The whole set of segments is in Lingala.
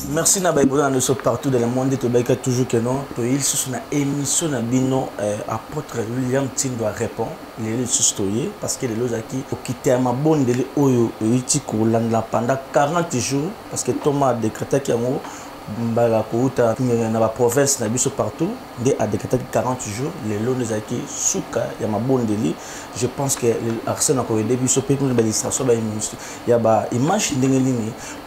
Merci na baïboula nous sommes partout dans le monde to baïka toujours que non to il sur une émission na bino apôtre William Tindo répond les sostoyer parce que les lozaki au quitter ma bonne de oyo iti ko la pendant 40 jours parce que Thomas a décrété qu'il y a mbala kouta na ba province na biso partout dès a décrété 40 jours les lozaki suka ya ma bonne de je pense que Arsène a ko début so pe pour l'administration ba ya ba image ndengeli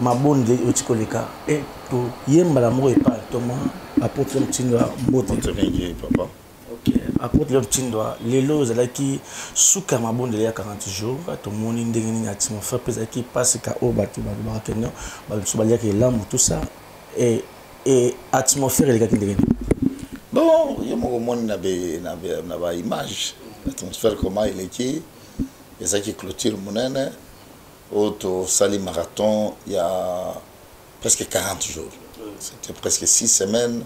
ma bonne de otikoleka et to yemba la mo et pas Thomas apôtre Mtindwa mbote papa. OK apôtre Mtindwa lelo zalaki suka ma bonne de ya 40 jours to moni ndengeli na timo fa pesa ki passe ka o batu ba kenyo ba so ba ya ke lamu tout ça et atmosphère les gars qui ndengeli Bon, il y a mon monde na ba image l'atmosphère comment il est qui et ça qui clôture monene auto sali marathon il y a presque 40 jours. C'était presque 6 semaines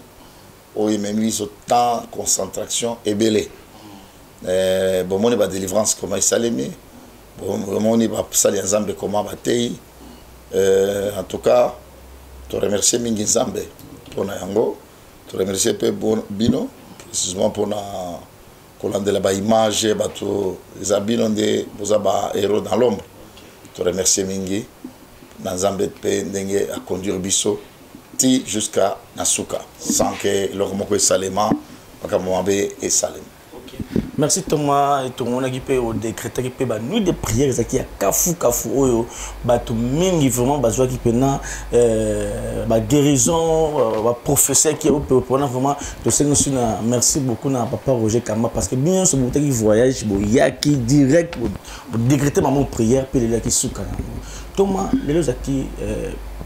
où il m'a mis autant concentration et belé. Bon, mon ba délivrance comment il s'allait bon, mon ba sali ensemble comment batei. En tout cas, te remercier mingi Nzambe pour na yango, te remercier pe bino précisément pour na kolandela ba image bato ezabino nde bozaba héros dans l'ombre. Te remercier mingi na Nzambe pe ndenge a conduire biso ti jusqu'à Nasuka sans que l'ormoko salema makamombe et salem. Merci Thomas et tout le monde qui peut au décréter qui peut ba nuit de prière qui a kafu oyo ba tout mingi vraiment bazwa qui peut na ba guérison ba professeur qui peut prendre vraiment de ce nous merci beaucoup na papa Roger Kamba parce que bien ce monté qui voyage bo yaki direct pour décréter maman prière puis les qui souka Thomas les autres qui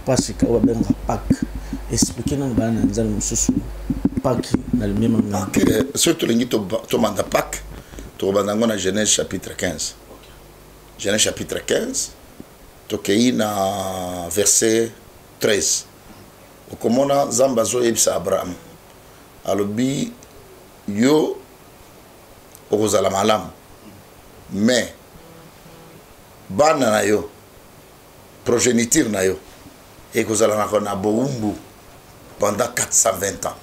papa c'est ka ba Pâques expliquer nan ba na nzala mususu Pâques dans le même moment. Surtout les gens qui ont Pâques, tu as Genèse chapitre 15. Genèse chapitre 15, tu as verset 13. Comment on a Zambazo et Abraham. Alobi yo ozala malam. Mais bana na yo progéniture na yo et kozala na boumbu pendant 420 ans.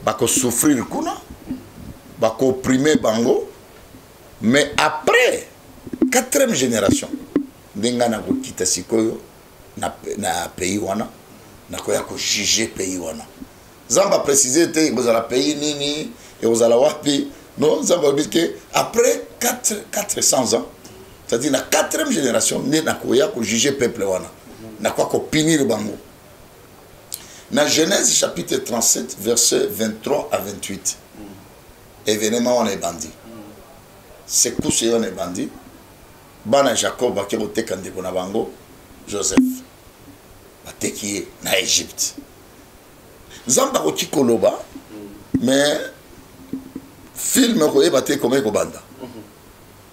Bako souffrir kuna bako opprimer bango mais après 4e génération ndenga na ko kita sikoyo na pays wana na ko ya ko juger pays wana Zamba préciser te bozala pays nini et bozala wapi non Zamba dit que après 400 ans c'est-à-dire na 4e génération na ko ya ko juger peuple wana na ko punir bango. Dans Genèse chapitre 37, versets 23 à 28, événement on est bandit. C'est couché on est bandit. Bana Jacob a kéroté quand on a bango, Joseph a téquié na Égypte. Zamba ko koloba, mais film ko ebate comme ko banda.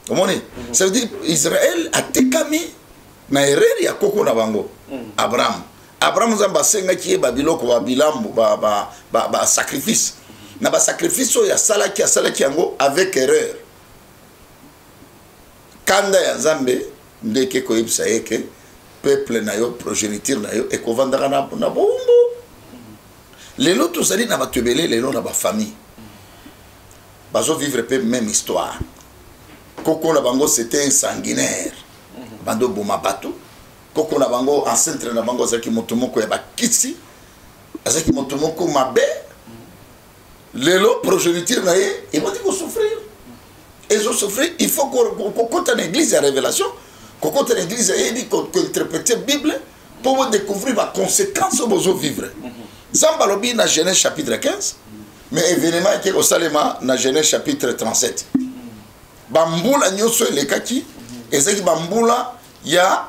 Comment ça veut dire Israël a tekami na erreur ya koko na bango. Abraham Zamba senga ki babiloko babilambo ba sacrifice na ba sacrifice ya salaki yango avec erreur kanda ya Nzambe ndeke ko yebisa yeke peuple na yo progéniture na yo e ko vandaka na bombo lelo to sali na batebele lelo na ba famille bazo vivre pe même histoire koko na bango c'était un sanguinaire bando boma bato koko na bango encentre na bango zaki motomoko ya bakitsi azaki motomoko mabe lelo progéniture na ye et va dire souffrir et zo souffrir il faut qu'on compte en église à révélation qu'on compte en église et dit qu'on interpréter Bible pour découvrir les conséquences au besoin vivre Zamba lobi na Genèse chapitre 15 mais événement qui au Salema na Genèse chapitre 37 bambula nyoso le kaki ezaki bambula ya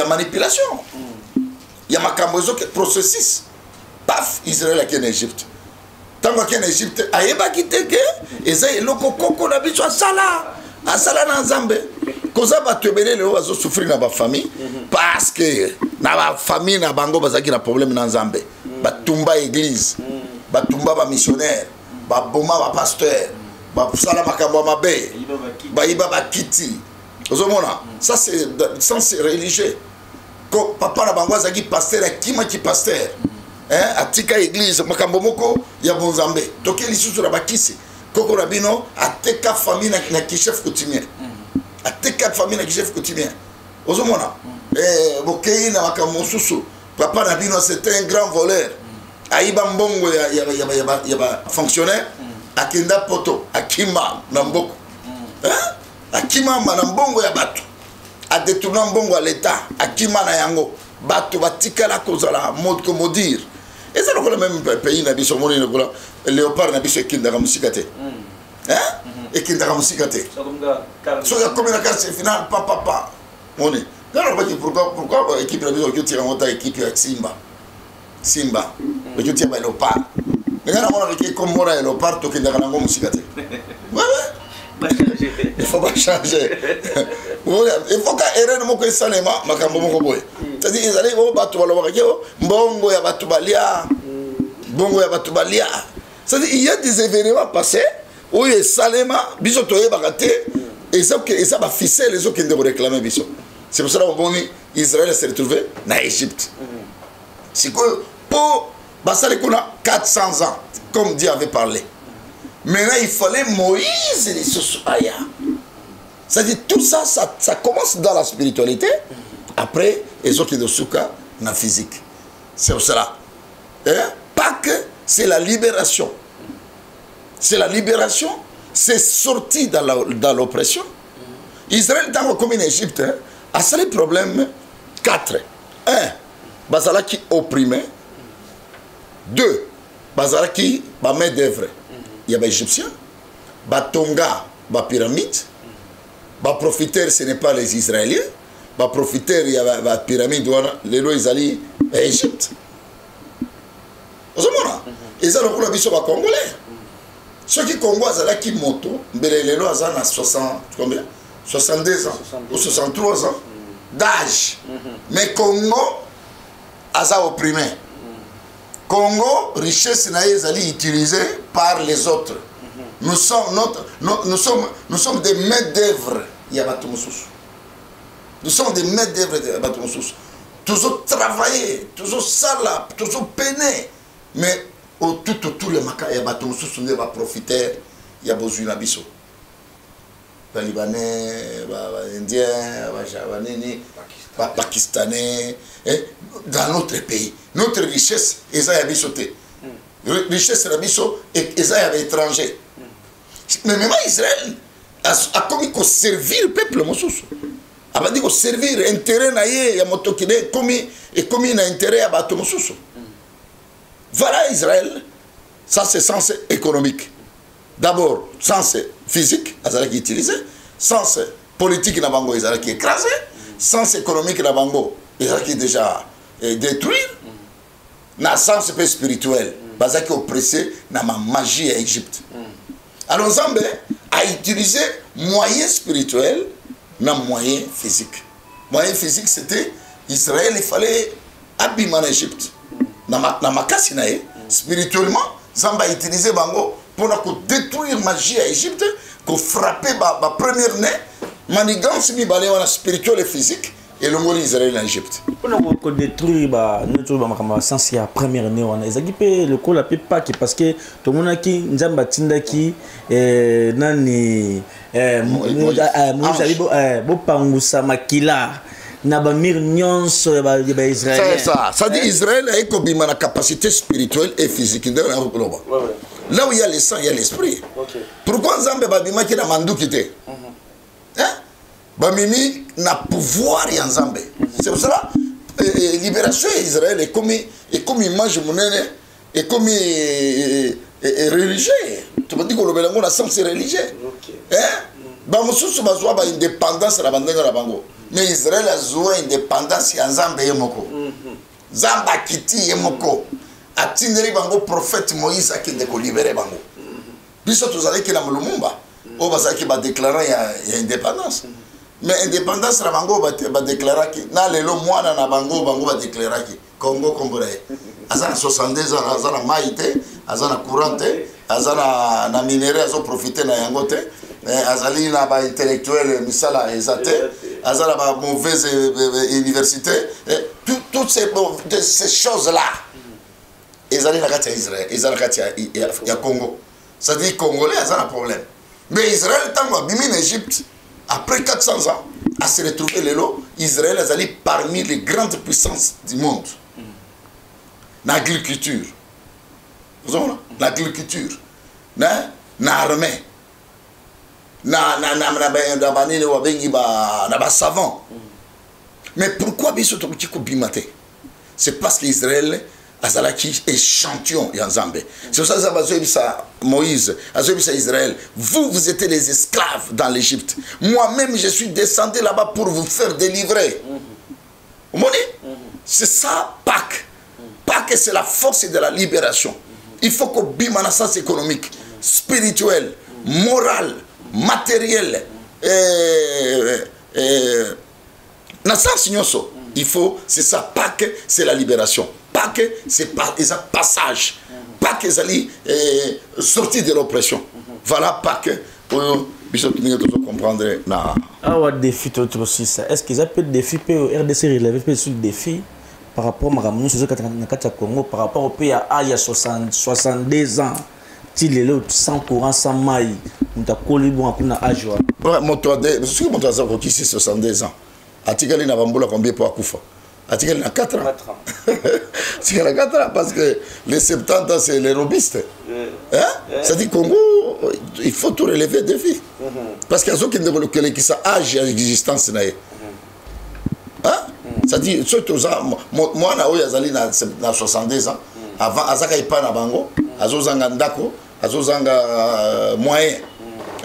manipulation. Il y a makambozo processus. Paf, Israël qui est en Égypte. Tant qu'il est en Égypte, ayeba kiteke, eza eloko koko na biso asala na Nzambe. Koza ba tebele le ozo souffrir na ba famille parce que na ba famille na bango bazaki na problème na Nzambe. Ba tumba église, ba tumba ba missionnaire, ba boma ba pasteur, ba sala makambo mabe, ba iba ba kiti. Ça c'est sens religieux. ko papa na bango azaki pasteur akima ki pasteur atika église makambo moko ya bonzambe toke lisusu na bakisi koko na bino ateka famille na chef coutumier ateka famille na chef coutumier ozomona bokei na makambo mosusu papa na bino c'était un grand voleur aiba mbongo ya ba fonctionnaire akenda poto akima na mboko akima na mbongo ya bato adetourna mbongo à l'état akima na yango bato batikala kozala mode comme dire et ça le même pays na biso moni na léopard na biso ekindaka musika te ekindaka musika te so ya comme la carte finale papa moni alors pourquoi équipe na biso qui tire monta équipe ya Simba qui tire ba léopard ngana mona ki comme mona léopard to kindaka nango musika te il faut pas changer il faut que erreur moko esalema makambo moko boye c'est-à-dire ezali o bato balobaka ke mbongo ya bato balia c'est-à-dire il y a des événements passés où esalema biso toyebaka te et ça va ficelle les autres qui ont réclamé biso c'est pour ça que Israël s'est retrouvé na Égypte c'est que pour basali kuna 400 ans comme Dieu avait parlé. Maintenant, il fallait Moïse et les Sosoaya. C'est-à-dire, tout ça, ça commence dans la spiritualité. Après, les autres de Souka, dans la physique. C'est pour cela. Pâques, c'est la libération. C'est la libération. C'est sorti dans l'oppression. Israël, dans comme en Égypte, a ces problèmes 4. 1. Bazala qui opprimait. 2. Bazala qui met d'œuvre. Il y a des Égyptiens, Tonga, pyramide, profiteur, ce n'est pas les Israéliens, profiteur, il y a la pyramide, les lois, ils allaient à Égypte. Vous voyez, ils ont le biso congolais. Ceux qui Congo, ils allaient qui moto, les lois, ils ont 62 ans ou 63 ans d'âge. Mais Congo, ils ont opprimé. Congo, richesse est utilisée par les autres. Nous sommes des maîtres d'œuvre. Nous sommes des maîtres d'œuvre. Toujours travailler, toujours salab, toujours peiner. Mais tout le maca, il y a des profiter, il y a besoin de les Libanais, les Indiens, les Javanais, les Pakistanais, dans notre pays. Notre richesse, ils ont été richesse, ils ont été étrangers. Mais même Israël a commis qu'on servir le peuple. Il a dit qu'on servir l'intérêt comme un intérêt à battre. Voilà Israël, ça c'est sens économique. D'abord, sens physique, ils ont utilisé, sens politique, ils ont écrasé, sens économique, ils ont déjà détruit, dans le sens spirituel, ils ont oppressé dans la magie à Égypte. Alors, Zambé a utilisé moyens spirituels dans moyens physiques. Moyen physique, c'était Israël, il fallait abîmer en Égypte. Dans ma cassinae, spirituellement, Zambé a utilisé Bango pour détruire la magie à Égypte, pour frapper la première nez, manigance spirituel et physique, et le mot Israël en Égypte. Pour détruire notre sens la première année, on a le coup la pas parce que tout le monde qui Nzamba Tindaki nani Bopangusa Makila Nabamir Nyons Israël. C'est ça. Ça dit Israël a une capacité spirituelle et physique. Là où il y a le sang, il y a l'esprit. Pourquoi Nzamba Babima qui n'a mandou quitté? Bamimi n'a pouvoir en Zambé. C'est pour cela libération d'Israël est comme image monnaie et comme religieux. Tu me dis que le sens religieux. Bamosusu bazwa ba indépendance la bandanga la bango. Mais Israël a joué indépendance en Zambé yemoko. Zamba kiti yemoko. Atinderi bango prophète Moïse a qui de libérer bango. Biso tozali ki na Lumumba. O bazaki ba déclarer ya indépendance. Mais indépendance la bango va déclarer que na lelo mwana na bango va déclarer que Congo Congolais azana 62 ans azana maïté azana courante azana na minerai azo profiter na yangote azali na ba intellectuel misala ezate à la mauvaise université, toutes ces choses-là, ils allaient à Israël, ils allaient à Congo. C'est-à-dire Congolais, ils ont un problème. Mais Israël, tant que en Égypte, après 400 ans, à se retrouver les lots, Israël est allé parmi les grandes puissances du monde. L'agriculture. Vous voyez, l'agriculture. L'armée. Savant. Mais pourquoi c'est parce qu'Israël azalaki échantillon ya Nzambe. C'est pour ça que Moïse, Israël, vous étiez les esclaves dans l'Égypte. Moi-même, je suis descendu là-bas pour vous faire délivrer. Vous voyez? C'est ça, Pâques. Pâques, c'est la force de la libération. Il faut qu'on bime en sens économique, spirituel, moral, matériel, dans sens il faut, c'est ça, Pâques, c'est la libération. Pâques, c'est un passage. Pâques, c'est sortir de l'oppression. Voilà Pâques. Comprendre. Ah ouais, défi aussi ça. Est-ce qu'ils appellent défi pour RDC relevé sur le défi par rapport à Maramou sur le Congo par rapport au pays à 62 ans. Il est là sans courant, sans maille. On t'a collé bon à kuna âge. Ouais, mon toit de, ce que mon toit de 62 ans. Atikali na bambola combien pour Akoufa? Atikali na 4 ans. C'est la 4 ans parce que les 70 ans c'est les robistes. Hein? Ça dit Congo, il faut tout relever des défis. Parce qu'il y a ceux qui ne qui ça âge et existence na. Hein? Ça dit surtout ça moi na oyazali na 62 ans avant azaka ipa na bango azozanga ndako azozanga moyen.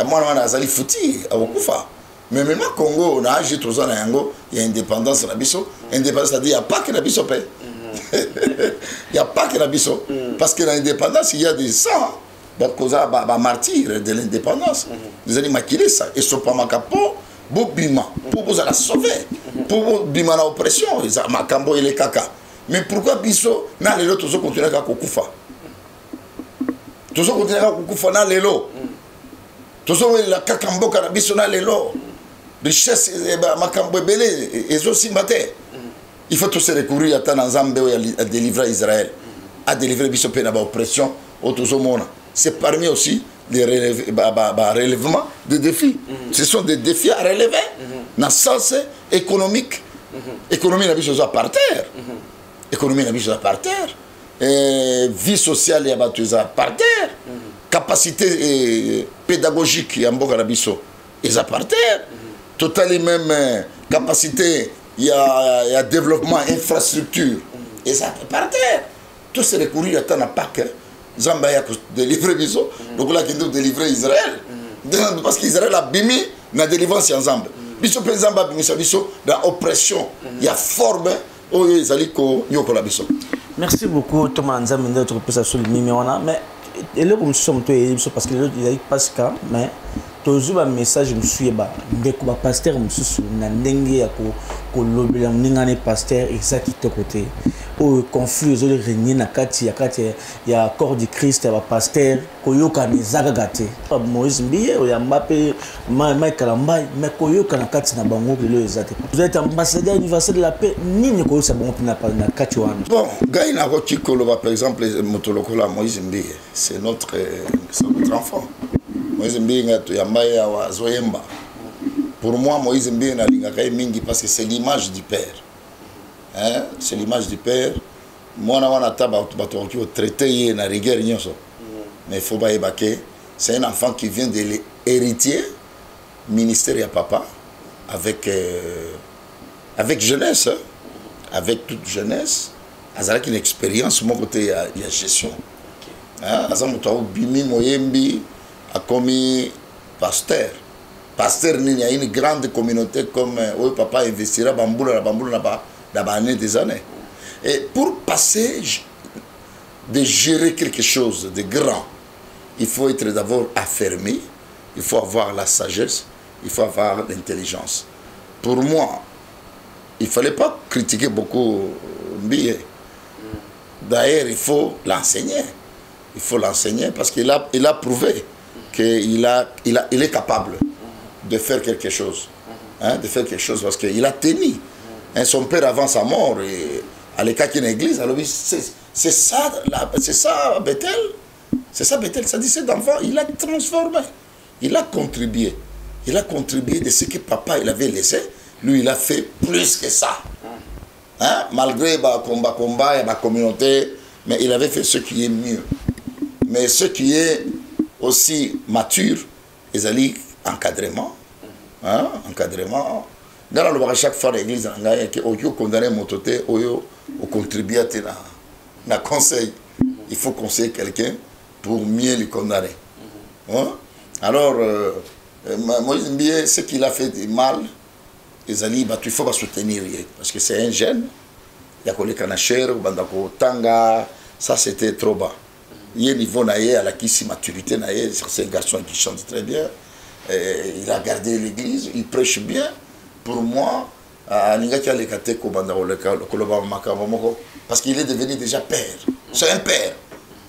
Moi na azali futi akufa. Mais même au Congo, on a agi tous en Yango, il y a indépendance à la biso. Indépendance, c'est-à-dire, il n'y a pas que la biso paye. Il n'y a pas que la biso. Parce que l'indépendance, il y a des sangs. Donc, il y a des martyrs de l'indépendance. Vous allez maquiller ça. Et ce n'est pas ma capo, pour bima, pour vous la sauver. Pour bima l'oppression, ma cambo et les caca. Mais pourquoi biso, n'a les lots, tous continuer à Kokufa? Tous continuer à Kokufa, n'a les lots. Tous la cacambo, n'a biso, n'a les lots. Richesse makambo belé et aussi maté. Il faut tous se recourir à Tanzambé à délivrer Israël, à délivrer Bishopé dans l'oppression au monde. C'est parmi aussi des relèvements des défis. Ce sont des défis à relever dans le sens économique. Économie n'a pas par terre. Économie n'a pas par terre. Vie sociale et par terre. Capacité pédagogique et Mboka ils par terre. Totalement même capacité, il y a développement, infrastructure. Et ça par terre. Tout c'est recourir à tant à Pâques. Zamba a délivré Biso. Donc là, il doit délivrer Israël. Parce qu'Israël a bimi dans la délivrance en Zamba. Biso peut Zamba bimi Biso dans l'oppression. Il y a forme. Merci beaucoup Thomas Nzambe d'être passé sur le numéro. Mais et là comme sommes tous parce que il y a pas cas mais toujours un message me suit ba ndeko ba pasteur mususu na ndenge ya ko lobela ningane pasteur exact de côté au conflit zo régner na kati ya corps du Christ ya ba pasteur koyoka nizaka gate Moïse Mbiye ya Mbappé Mike Kalambai mais koyoka na kati na bango lelo exact vous êtes ambassadeur universel de la paix nini ko sa bango na kati wana bon gars na ko chikolo par exemple motolokola Moïse Mbiye c'est notre enfant. Moïse Mbiye pour moi, Moïse Mbiye mingi parce que c'est l'image du Père. Hein? C'est l'image du Père. Moi, je traité na rigueur. Mais il faut pas ébaquer. C'est un enfant qui vient de l'héritier, ministère à papa, avec jeunesse. Avec toute jeunesse. Avec une expérience, mon côté, il y a gestion. Bimi Moyembi a commis pasteur. Pasteur, il y a une grande communauté comme où papa investira Bamboula des années. Et pour passer, de gérer quelque chose de grand, il faut être d'abord affermi, il faut avoir la sagesse, il faut avoir l'intelligence. Pour moi, il ne fallait pas critiquer beaucoup Mbiye. D'ailleurs, il faut l'enseigner. Il faut l'enseigner parce qu'il a prouvé qu'il est capable de faire quelque chose. hein, de faire quelque chose parce qu'il a tenu. Hein, son père avant sa mort, et à l'écart qu'il y a une église, alors c'est ça Bethel. C'est ça Bethel, ça dit cet enfant, il a transformé, il a contribué. Il a contribué de ce que papa il avait laissé. Lui, il a fait plus que ça. Hein? Malgré le combat et la communauté, mais il avait fait ce qui est mieux. Mais ce qui est aussi mature, ils allaient encadrement. Hein? Encadrement. Dans le chaque fois, l'église, il faut condamner mon côté, il contribuer à un conseil. Il faut conseiller quelqu'un pour mieux le condamner. Hein? Alors, Moïse Mbie, ce qu'il a fait de mal, il faut pas soutenir. Parce que c'est un jeune. Il y a des Kanacher, Tanga, ça c'était trop bas. Il y a un niveau à la maturité, c'est un garçon qui chante très bien. Il a gardé l'église, il prêche bien. Pour moi, parce qu'il est devenu déjà père. C'est un père.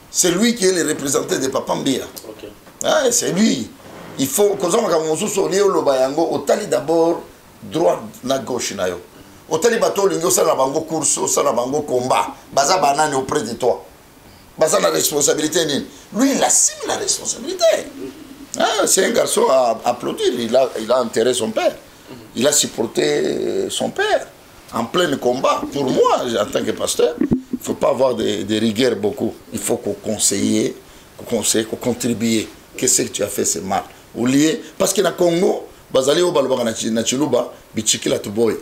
C'est lui qui est le représentant de Papa Mbia. Okay. Ah, c'est lui. Il faut que nous d'abord droit na gauche. Otali bato lingo sala bango course, sala bango combat. Baza banane auprès de toi. Baza la responsabilité. Lui, il assume la responsabilité. Ah, c'est un garçon à applaudir. Il a enterré son père. Il a supporté son père en plein combat. Pour moi, en tant que pasteur, il ne faut pas avoir de rigueur beaucoup. Il faut qu'on conseille, qu'on contribue. Qu'est-ce que tu as fait, c'est mal. Parce que dans le Congo, bazali au balba na chiluba bichiki la tuboy.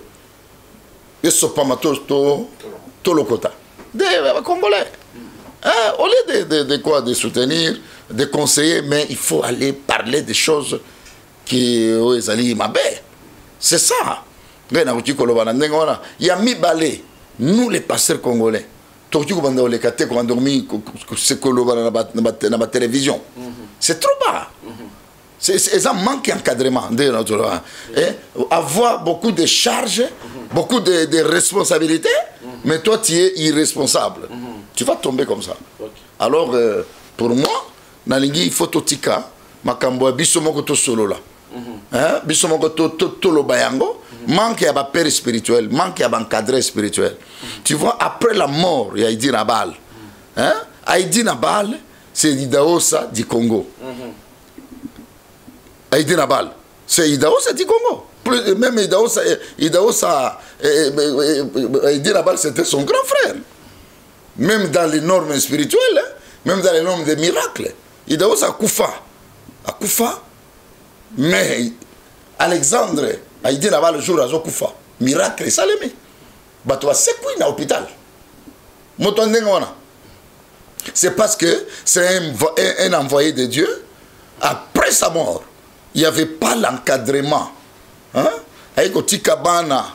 Eso pamato to lokota. Des Congolais. Au lieu de soutenir, de conseiller, mais il faut aller parler des choses qui ont ali mabe. C'est ça. Il y a mis balé. Nous les pasteurs congolais. C'est trop bas. C'est un manque d'encadrement. Avoir beaucoup de charges, beaucoup de responsabilités, mais toi tu es irresponsable. Tu vas tomber comme ça. Alors, pour moi, il faut tout tika, makambo bisomoko to solo là. Bisomoko to lo bayango, manque à père spirituel, manque à encadré spirituel. Tu vois, après la mort, il y a Idi Nabal. Idi Nabal, c'est Idaosa du Congo. Idi Nabal, c'est Idaosa du Congo. Même Idaosa, Idi Nabal, c'était son grand frère. Même dans les normes spirituelles, même dans les normes des miracles. Idaosa a Koufa. Mais Alexandre, Idi Nabal, le jour à Koufa. Miracle, ça l'aimait. Bato a secoué dans l'hôpital. C'est parce que c'est un envoyé de Dieu. Après sa mort, il n'y avait pas l'encadrement. Avec Otika Bana,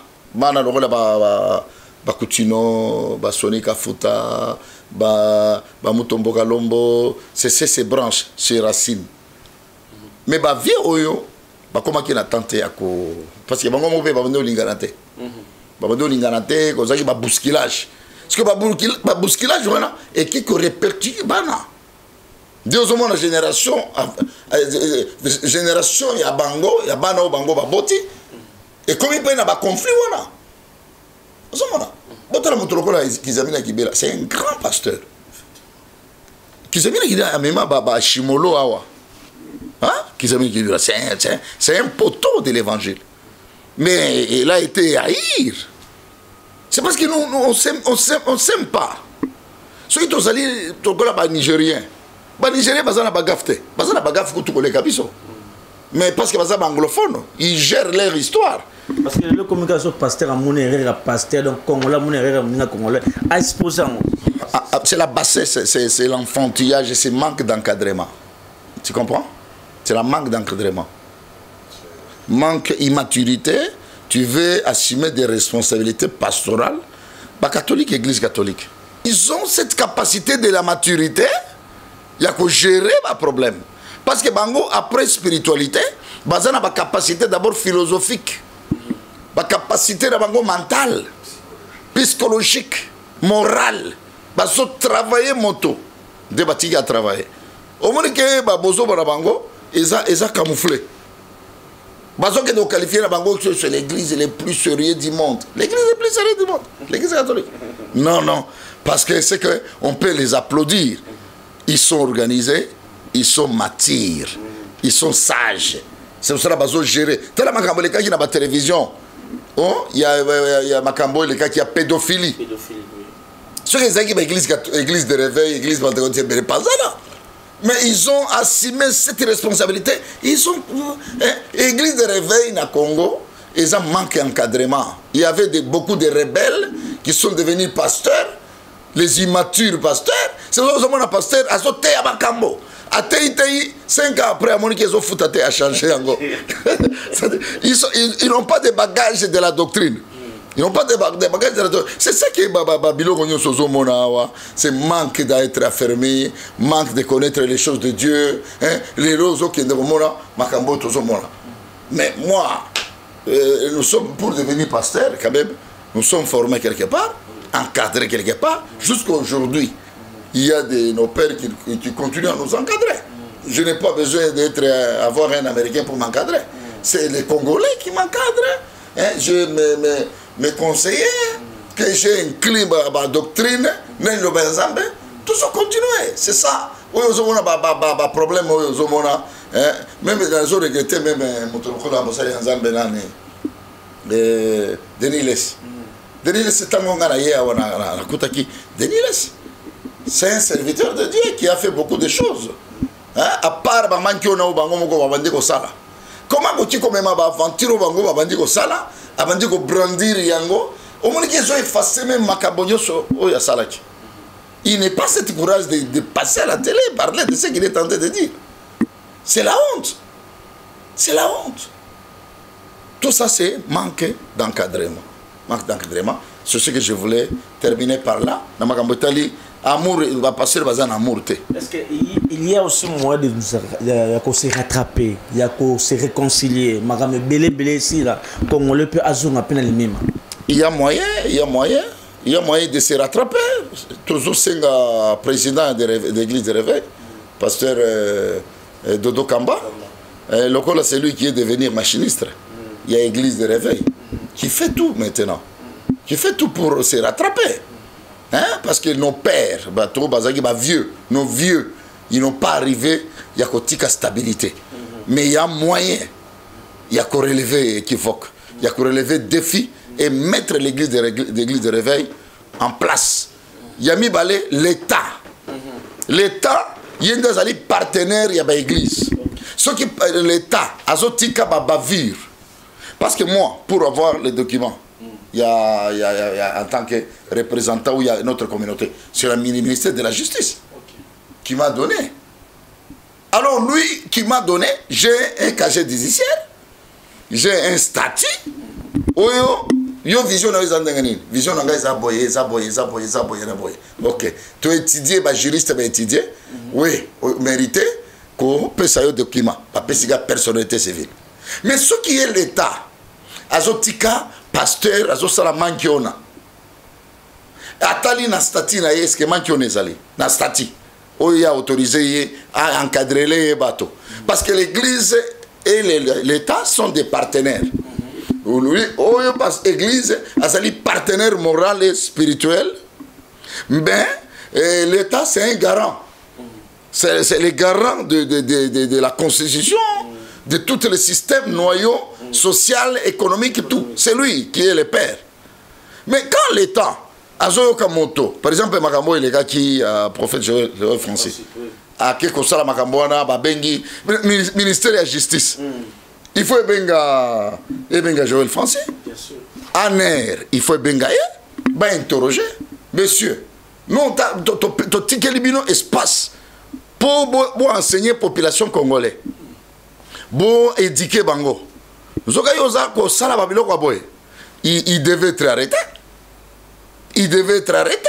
Bakutino, Sonika Futa, Mutombo Kalombo, c'est ces branches, ces racines. Mais vieux Oyo, comment qu'il a tenté à quoi? Parce que Bango Mopé, Babando Linganate. Babando Linganate, Kozaki, bousculage. Parce que bousculage, voilà, et qui répercute Bana. Dieu au monde la génération, il y a Bango, il y a Bana au Bango, Baboti. Et comme il y a un conflit, voilà. C'est un grand pasteur. C'est un poteau de l'évangile. Mais il a été haïr. C'est parce que nous on s'aime pas. Ceux qui sont allés aux Nigériens, les Nigériens sont bagafte. Mais parce que les anglophones, ils gèrent leur histoire. Parce que la communication pasteur à mon erreur pasteur donc congolais mon erreur à congolais a exposé. C'est la bassesse, c'est l'enfantillage, c'est manque d'encadrement. Tu comprends? C'est la manque d'encadrement. Manque d'immaturité, tu veux assumer des responsabilités pastorales. Catholique, église catholique. Ils ont cette capacité de la maturité, il y a que gérer les problèmes. Parce que bango après spiritualité, ils ont la capacité d'abord philosophique. La capacité d'abord mentale, psychologique, morale. Ils ont travaillé moto. Des bâtiments à travailler. Au moment que ils ont camouflé. Bazo que nous qualifier la bango c'est l'église le plus sérieux du monde. L'église le plus sérieux du monde. L'église catholique. Non, non. Parce que c'est que on peut les applaudir. Ils sont organisés, ils sont matures, ils sont sages. C'est pour ça que bazo gérer. T'as la macambo les cas qui n'a pas de télévision. Oh, il y a macambo les cas qui a pédophilie. Ceux qui ont église de réveil, église de pas ça. Mais ils ont assumé cette responsabilité. Ils ont. Église de réveil na Congo, ils ont manqué d'encadrement. Il y avait beaucoup de rebelles qui sont devenus pasteurs, les immatures pasteurs. C'est pour ça que les pasteurs ont sauté à Bakambo. À Tei, 5 ans après, à Monique, ils ont foutu à changer encore. Ils n'ont pas de bagages de la doctrine. Ils n'ont pas de bagages de la doctrine. C'est ça qui est c'est manque d'être affermé, manque de connaître les choses de Dieu. Les roses qui sont mais moi, nous sommes pour devenir pasteurs quand même. Nous sommes formés quelque part, encadrés quelque part. Jusqu'à aujourd'hui, il y a nos pères qui continuent à nous encadrer. Je n'ai pas besoin d'avoir un Américain pour m'encadrer. C'est les Congolais qui m'encadrent. Je me conseiller que j'ai un climat à la doctrine, tout ça continue. C'est ça. Problème, même dans les autres regrettés, même Denis Les. Denis Les, c'est un serviteur de Dieu qui a fait beaucoup de choses. À part comment tu comme aventure bango bandi ko sala abandi ko brandir yango au moins qu'ils ont effacé même makabonyoso oya salaki. Il n'est pas cette courage de passer à la télé parler de ce qu'il est tenté de dire. C'est la honte. C'est la honte. Tout ça c'est manque d'encadrement. Manque d'encadrement. C'est ce que je voulais terminer par là. Dans Makambotali amour va passer le bazar en amour. Est-ce qu'il y a aussi moyen de se rattraper, de se réconcilier? Madame Belé ici là, comme on le peut azur à peine les mêmes. Il y a moyen de se rattraper. Toujours c'est le président de l'église de réveil, pasteur Dodo Kamba. Locola c'est lui qui est devenu machiniste. Il y a l'église de réveil qui fait tout maintenant, qui fait tout pour se rattraper. Parce que nos pères, nos vieux, ils n'ont pas arrivé, il y a une stabilité. Mais il y a moyen, il y a qu'à relever équivoque, il y a qu'à relever défi et mettre l'église de réveil en place. Il y a mis l'État. L'État, il y a des partenaires, il y a l'église. Ce qui l'État, bavure. Parce que moi, pour avoir les documents, il y a en tant que représentant où il y a notre communauté, c'est le ministère de la Justice qui m'a donné. Alors lui qui m'a donné, j'ai un casier judiciaire, j'ai un statut. Yo vision vision ok, tu as étudié, juriste va étudier, oui, mérité qu'on peut ça un document, pas personnalité civile. Mais ce qui est l'État, azotika pasteur azosala mankiona atali na stati na est-ce que mankiona ezali na stati oyo a autorisé à encadrer les bateaux parce que l'église et l'État sont des partenaires. Oyo l'église azali partenaire moral et spirituel, mais l'État c'est un garant, c'est le garant de la constitution, de tout le système noyau social, économique, tout. C'est lui qui est le père. Mais quand l'État, Azoyo Kamoto, par exemple, Makambo, il est qui prophète Joël Francis, à Kekosala Makamboana, Babengi, ministère de la Justice, il faut Benga Joël Francis. Aner, il faut Benga, interroger, monsieur, non, tu as espace pour enseigner la population congolaise, pour éduquer Bango. Il devait être arrêté. Il devait être arrêté.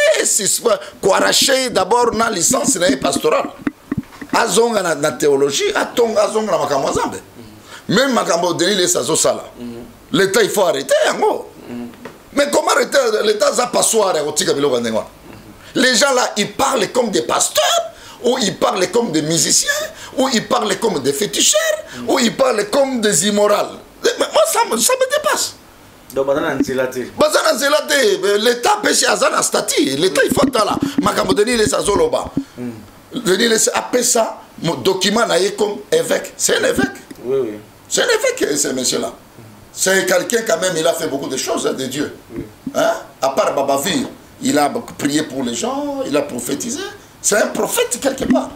Pour arracher d'abord la licence pastorale. Azonga na théologie, azonga na makambo zambe. Même makambo Denis Les Sala. L'État il faut arrêter. Mais comment arrêter l'État ça passoire les gens là ils parlent comme des pasteurs, ou ils parlent comme des musiciens, ou ils parlent comme des féticheurs, ou ils parlent comme des immorales. ça me dépasse. Donc, l'État pêche à Zana Stati. L'État, il faut là. Makambo Denis les Azoloba. Denis les appelle ça, mon document naïe comme évêque. C'est un évêque. Oui, oui. C'est un évêque, ce monsieur-là. C'est quelqu'un, quand même, il a fait beaucoup de choses, hein, de Dieu. Oui. Hein? À part Babavir, il a prié pour les gens, il a prophétisé. C'est un prophète, quelque part.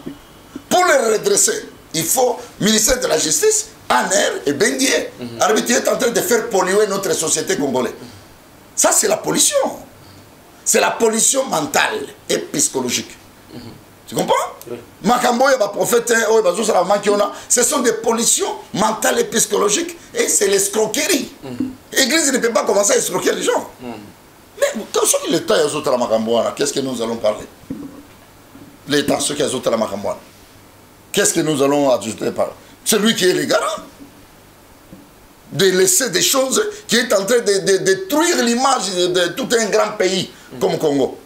Pour le redresser, il faut, ministère de la Justice, Aner et Bendier. Arbitre est en train de faire polluer notre société congolaise. Ça, c'est la pollution. C'est la pollution mentale et psychologique. Tu comprends? Oui. Ce sont des pollutions mentales et psychologiques et c'est l'escroquerie. L'Église ne peut pas commencer à escroquer les gens. Mais quand l'État est à la qu'est-ce que nous allons parler? L'État, ceux qui sont à la qu'est-ce que nous allons ajouter par celui qui est le garant de laisser des choses qui est en train de détruire l'image de tout un grand pays comme Congo.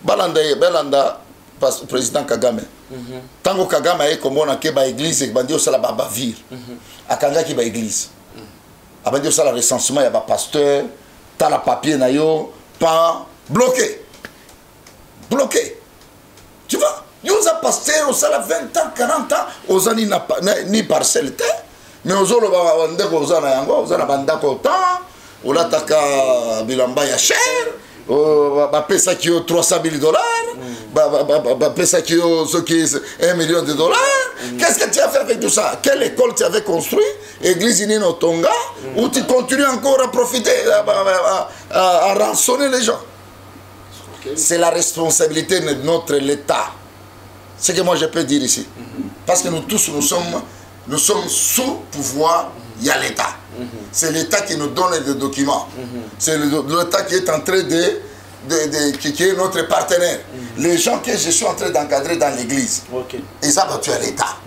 Belanda, président Kagame. Tango Kagame est comme on a une église et bandio sala babavir. Akanga qui ba église. Abandio sala recensement il y a ba pasteur, t'as la papier na yo, pas bloqué. Bloqué. Tu vois? Yo za pasteur au sala 20 ans, 40 ans, aux ani ni parcelle terre, mais aux olo ba ndeko aux ana yango, aux ana bandako temps, ou la taka bilamba ya cher. Bah pesa qui a 300 000 $, bah pesa qui a ce qui est 1 million de $. Qu'est-ce que tu as fait avec tout ça? Quelle école tu avais construit? Église Inino Tonga, où tu continues encore à profiter, à rançonner les gens. C'est la responsabilité de notre l'État. C'est ce que moi je peux dire ici. Parce que nous tous, nous sommes sous pouvoir, il y a l'État. C'est l'État qui nous donne des documents. C'est l'État qui est en train qui est notre partenaire. Les gens que je suis en train d'encadrer dans l'église, ils ont battu à l'État.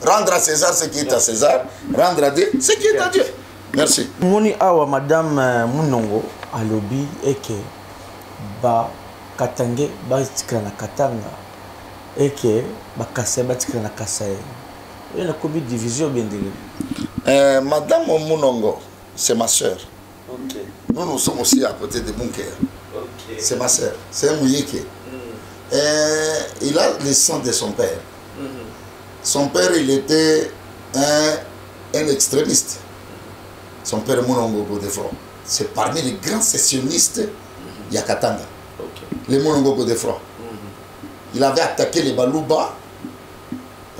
Rendre à César ce qui est à César, rendre à Dieu ce qui est à Dieu. Merci. Moni awa madame Munongo alobi eke ba katange ba tikana na katanga eke ba kasai ba tikana na kasai. Il y a une division bien délivrée. Madame Munongo, c'est ma soeur. Okay. Nous sommes aussi à côté de Bunker. Okay. C'est ma soeur. C'est un Mouyeke. Il a le sang de son père. Son père, il était un extrémiste. Son père Munongo Godefroy. C'est parmi les grands sessionnistes Yakatanga. Les Munongo Godefroy. Il avait attaqué les Baluba.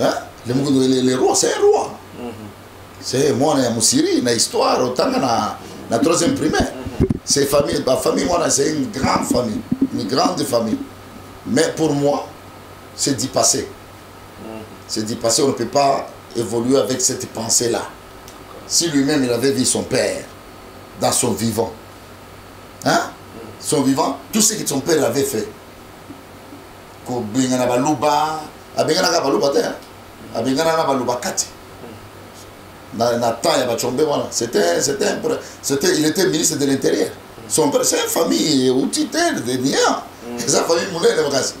Hein? Les rois, c'est un roi. C'est moi, je suis Moussiri, une histoire, autant que la troisième primaire. C'est famille, ma famille, c'est une grande famille. Une grande famille. Mais pour moi, c'est d'y passer. C'est d'y passer, on ne peut pas évoluer avec cette pensée-là. Si lui-même, il avait vu son père dans son vivant, hein? Son vivant, tout ce que son père avait fait. Il était ministre de l'Intérieur. Son père, c'est une famille outitaire de Nia. C'est sa famille moulée de vacances.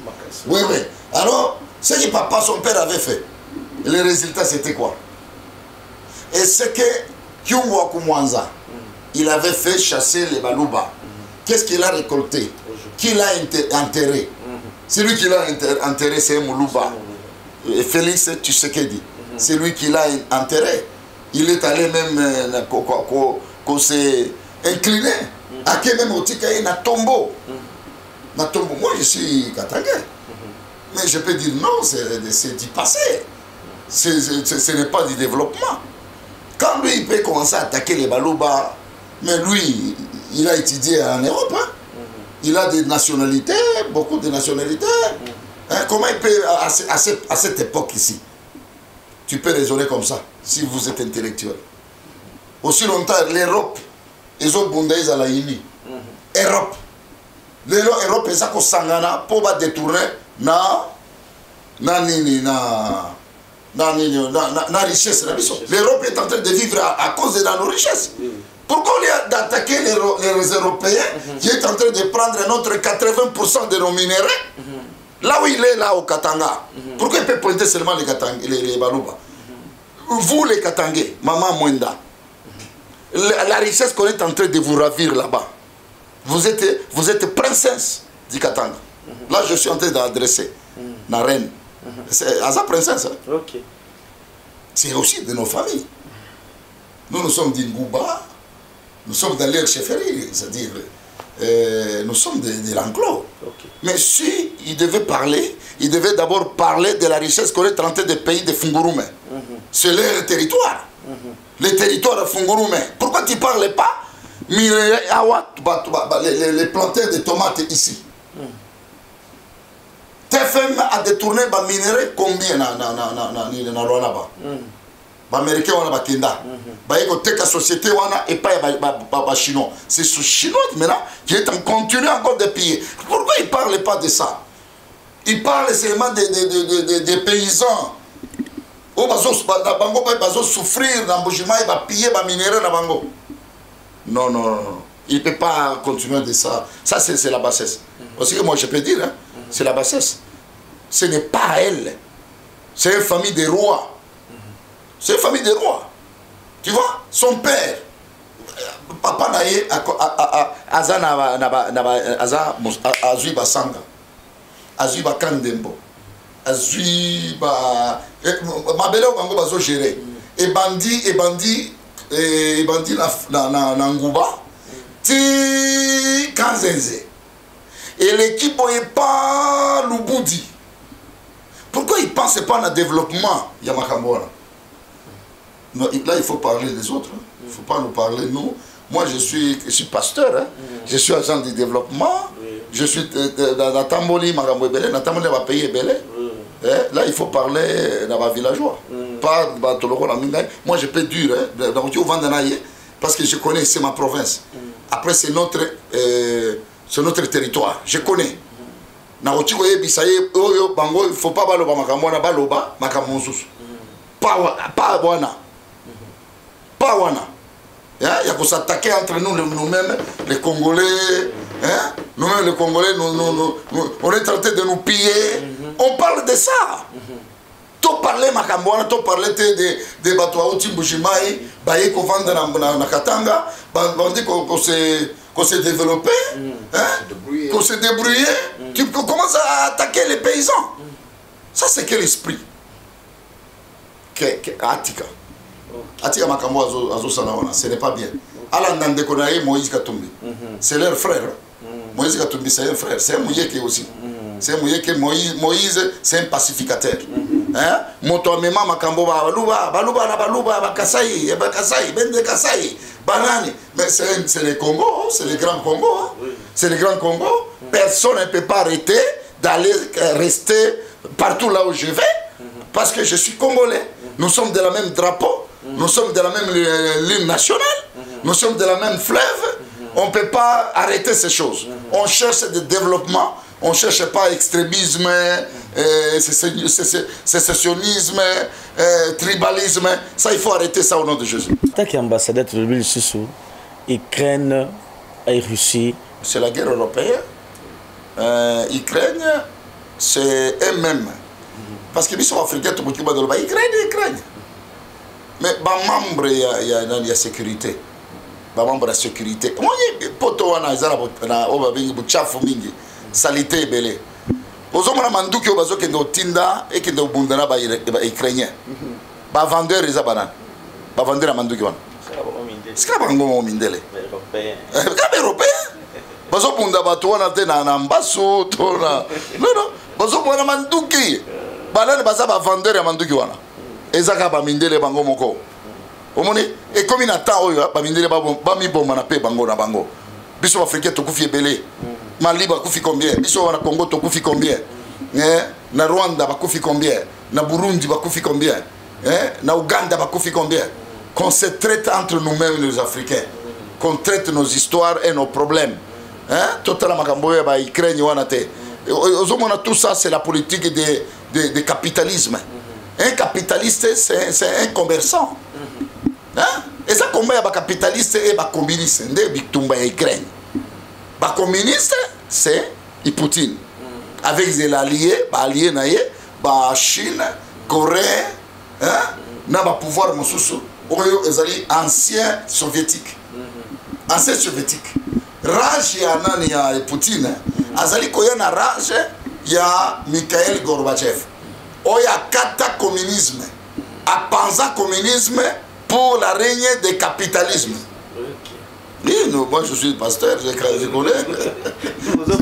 Oui, oui. Alors, ce que papa, son père avait fait, le résultat c'était quoi? Et c'est que Kyungwa Kumwanza, il avait fait chasser les Baluba. Qu'est-ce qu'il a récolté? Qui l'a enterré? Celui qui l'a enterré, c'est Moulouba. Félix Tshisekedi. C'est lui qui l'a enterré. Il est allé même s'est incliné. À qui même au Tikaï na tombeau. Moi je suis katangais. Mais je peux dire non, c'est du passé. Ce n'est pas du développement. Quand lui il peut commencer à attaquer les Baluba, mais lui il a étudié en Europe. Hein? Il a des nationalités, beaucoup de nationalités. Hein? Comment il peut, à cette époque ici, tu peux raisonner comme ça, si vous êtes intellectuel. Aussi longtemps, l'Europe, ils ont bondé à la INI. Europe. L'Europe, ils ont sangana pour détourner na richesse. L'Europe est en train de vivre à cause de nos richesses. Pourquoi on est d'attaquer les Européens qui est en train de prendre notre 80% de nos minéraux? Là où il est, là au Katanga. Pourquoi il peut pointer seulement les Baluba? Vous les Katangais, Maman Mwenda, la richesse qu'on est en train de vous ravir là-bas. Vous êtes princesse, dit Katanga. Là, je suis en train d'adresser la reine. C'est à sa princesse. Hein. Ok. C'est aussi de nos familles. Nous sommes d'Ingouba, nous sommes dans l'air chefferie, c'est-à-dire nous sommes de l'enclos. Okay. Mais si il devait parler, il devait d'abord parler de la richesse qu'on est en train de payer de Fungurume. C'est leur territoire. Le territoire de Fungurume. Pourquoi tu ne parles pas les plantains de tomates ici? TFM a détourné les minéraux combien dans Rwanda? Les Américains ont la Kenda. La société et pas les Chinois. C'est ce Chinois maintenant qui est en continu encore de piller. Pourquoi ils ne parlent pas de ça? Ils parlent seulement des paysans. Ils vont souffrir dans le ils vont piller les minéraux dans Bango. Non, non, non. Il ne peut pas continuer de ça. Ça, c'est la bassesse. Aussi que moi, je peux dire, hein, c'est la bassesse. Ce n'est pas elle. C'est une famille de rois. C'est une famille de rois. Tu vois, son père, papa naye, Azui Basanga, Azui Bakandembo, Azui Mabele Obango Bazo géré. Et bandit na Ngouba, ti Kanzenze. Et l'équipe n'est pas Luboudi. Pourquoi ils ne pensent pas au développement Yamakambora? Là, il faut parler des autres. Il ne faut pas nous parler, nous. Moi, je suis pasteur. Hein. Je suis agent du développement. Je suis dans Tamboli, Marambouébélé. Dans Tamboli, on va payer Bélé. Là, il faut parler dans ma villageois. Pas dans Toloko, la Mingaï. Moi, je peux dire, dans le Vandanaye, parce que je connais, c'est ma province. Après, c'est notre territoire. Je connais. Na otiko yebisaye oyo bango il faut pas baloba makambo na baloba makambo mosusu pas wana pas wana ya ko s'attaquer entre nous-mêmes les Congolais hein nous-mêmes les Congolais on est en train de nous piller on parle de ça to parler makambo wana to parler de bato auti Mbujimayi baye ko vendre na Katanga on dit qu'on s'est développé, qu'on s'est débrouillé, tu commences à attaquer les paysans. Ça, c'est quel esprit? Atika. Atika Makambo Azo Salawana, ce n'est pas bien. Alan Ndekonaye, Moïse Katumbi. C'est leur frère. Moïse Katumbi, c'est un frère. C'est un Mouyeke aussi. C'est un Mouyeke. Moïse, c'est un pacificateur. Motoamema Makambo Baluba, Bakasai, Bende Kasai. Banani, mais c'est le Congo, c'est le Grand Congo. Oui. C'est le Grand Congo. Personne ne peut pas arrêter d'aller rester partout là où je vais, parce que je suis Congolais. Nous sommes de la même drapeau, nous sommes de la même ligne nationale, nous sommes de la même fleuve. On ne peut pas arrêter ces choses. On cherche du développement, on ne cherche pas extrémisme, sécessionnisme, tribalisme. Ça, il faut arrêter ça au nom de Jésus. Tant qu'ambassadeur de l'Union Ukraine et Russie. C'est la guerre européenne. Ukraine, c'est eux-mêmes. Parce que les Africains, tout le monde dit Ukraine. Mais les membres, il y a la sécurité. Les membres de la sécurité. Moi, je suis salité belé. Ozomona manduki obazo kende otinda et kende obundana ba ukrainien. Ba vendeur les banane. Ba vendeur manduki wana. Sika bango mindele. Européen. Bazo bunda bato wana te na mbaso to na. Non. Bazo bunda manduki. Banane baza ba vendeur ya manduki wana. Ezaka ba mindele bango moko. Omoni et comme il attend oyo ba mindele ba mi bomba na pe bango na bango. Biso africain to kufi belé. Mali bakufi combien? Biso na Congo tokufi combien? Na Rwanda bakufi combien? Na Burundi bakufi combien? Na Ouganda bakufi combien? Qu'on se traite entre nous-mêmes les Africains, qu'on traite nos histoires et nos problèmes. Total makamboya ba Ukraine wana te. Tout ça c'est la politique de capitalisme. Un capitaliste c'est un commerçant. Et ça combat ba capitaliste et ba communiste ndé bitumba ya Ukraine. Les communistes, c'est Poutine. Avec les alliés, la Chine, Corée, n'a pas pouvoir, oyo ezali ancien soviétique. Ancien soviétique. Rage ya nani ya Poutine azali koya na rage ya Mikhail Gorbatchev. Oya kata communisme. Apanza communisme pour la règne du capitalisme. Oui, non, moi je suis pasteur, je connais. Vous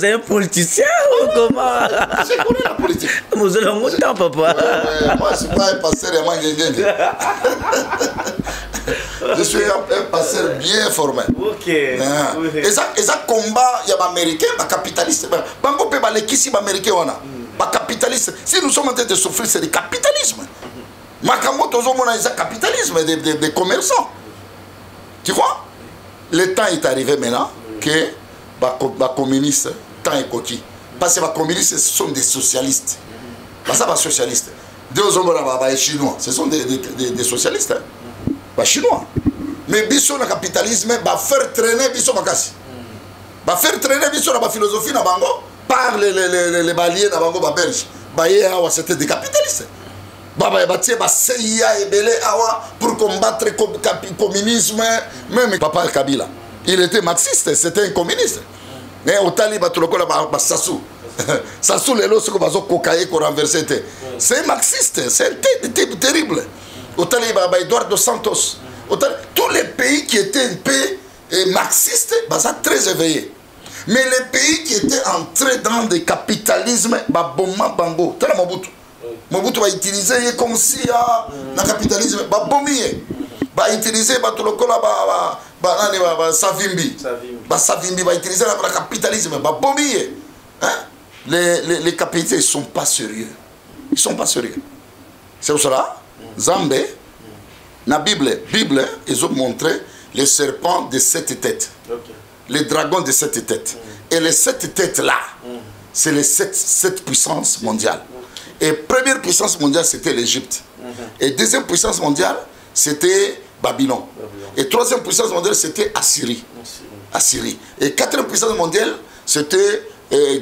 êtes un politicien ou comment? Je connais la politique. Vous avez un temps, papa. Moi je ne suis pas un pasteur, je suis un pasteur bien formé. Ok. Et ça combat, il y a des Américains, des capitalistes. Bango peut les kissi américains on a. Des capitalistes. Si nous sommes en train de souffrir, c'est du capitalisme. Makambo tozo mona c'est capitalisme des commerçants. Tu vois? Le temps est arrivé maintenant que les communistes, temps est coquille. Parce que les communistes, ce sont des socialistes. Ça, les socialistes. Deux hommes les chinois, ce sont des socialistes. Les chinois. Mais biso le capitalisme va faire traîner biso makasi. Va faire traîner biso la philosophie na bango par les baliers na bango ba belge. Ba yé c'était des capitalistes. Baba batie ba CIA et belé awa pour combattre le communisme. Même papa Kabila, il était marxiste, c'était un communiste. Mais au Taliban tout le monde ba Sassou. Sassou les lots ko bazo kokaye ko renverser. C'est marxiste, c'est terrible. Au Taliban ba Eduardo Santos. Tous les pays qui étaient un peu marxistes, bah ça très éveillé. Mais les pays qui étaient entrés dans le capitalisme, bah bomba bango, tel Mobutu. Mobutu va utiliser comme si le capitalisme, bah bombier, va utiliser bah tout le cola bah Savimbi, bah Savimbi va utiliser le capitalisme, bah bombier. Hein? Les capitalistes ils sont pas sérieux, ils sont pas sérieux. C'est pour cela, Zambé. Dans la Bible, ils ont montré les serpents de 7 têtes. Okay. Les dragons de 7 têtes. Et les 7 têtes-là, c'est les 7 puissances mondiales. Et première puissance mondiale, c'était l'Égypte. Et deuxième puissance mondiale, c'était Babylone. Et troisième puissance mondiale, c'était Assyrie. Et quatrième puissance mondiale, c'était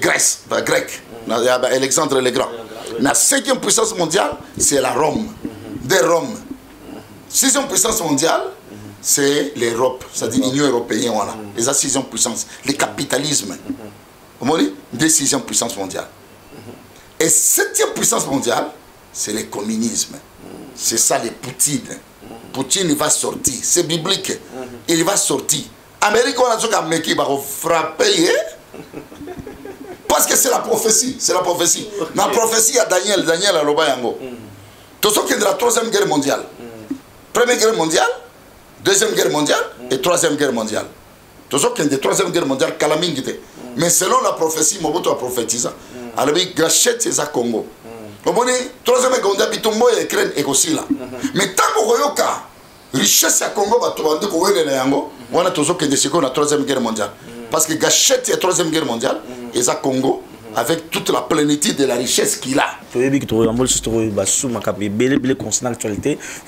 Grèce, grec. Alexandre le Grand. La cinquième puissance mondiale, c'est la Rome. De Rome. Sixième puissance mondiale, c'est l'Europe, c'est-à-dire l'Union européenne, voilà. Les sixième puissance, le capitalisme. Comment dit? Des sixième puissance mondiale. Et septième puissance mondiale, c'est le communisme. C'est ça les Poutine. Poutine, il va sortir. C'est biblique. Il va sortir. Amérique, on a dit qu'Amérique va frapper. Parce que c'est la prophétie. C'est la prophétie. Dans la prophétie, il y a Daniel à Lobayango. Tout ce qui est de la troisième guerre mondiale. Première guerre mondiale, deuxième guerre mondiale et troisième guerre mondiale. Tout ce qui est de troisième guerre mondiale, Kalamingite. Mais selon la prophétie, Mobutu a prophétisé. Alors, il gâchette c'est à Congo. Troisième guerre mondiale, Bitumbo et Ukraine et aussi là. Mais tant que la richesse à Congo, on a toujours que de la troisième guerre mondiale. Parce que gâchette la troisième guerre mondiale, et à Congo, avec toute la plénitude de la richesse qu'il a.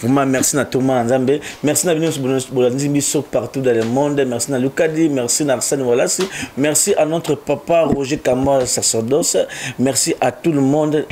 Vraiment, merci à Thomas Nzambe. Merci à Bolandimbiso partout dans le monde. Merci à Lucadi. Merci à Arsène Walassi. Merci à notre papa Roger Kamara, sacerdoce. Merci à tout le monde.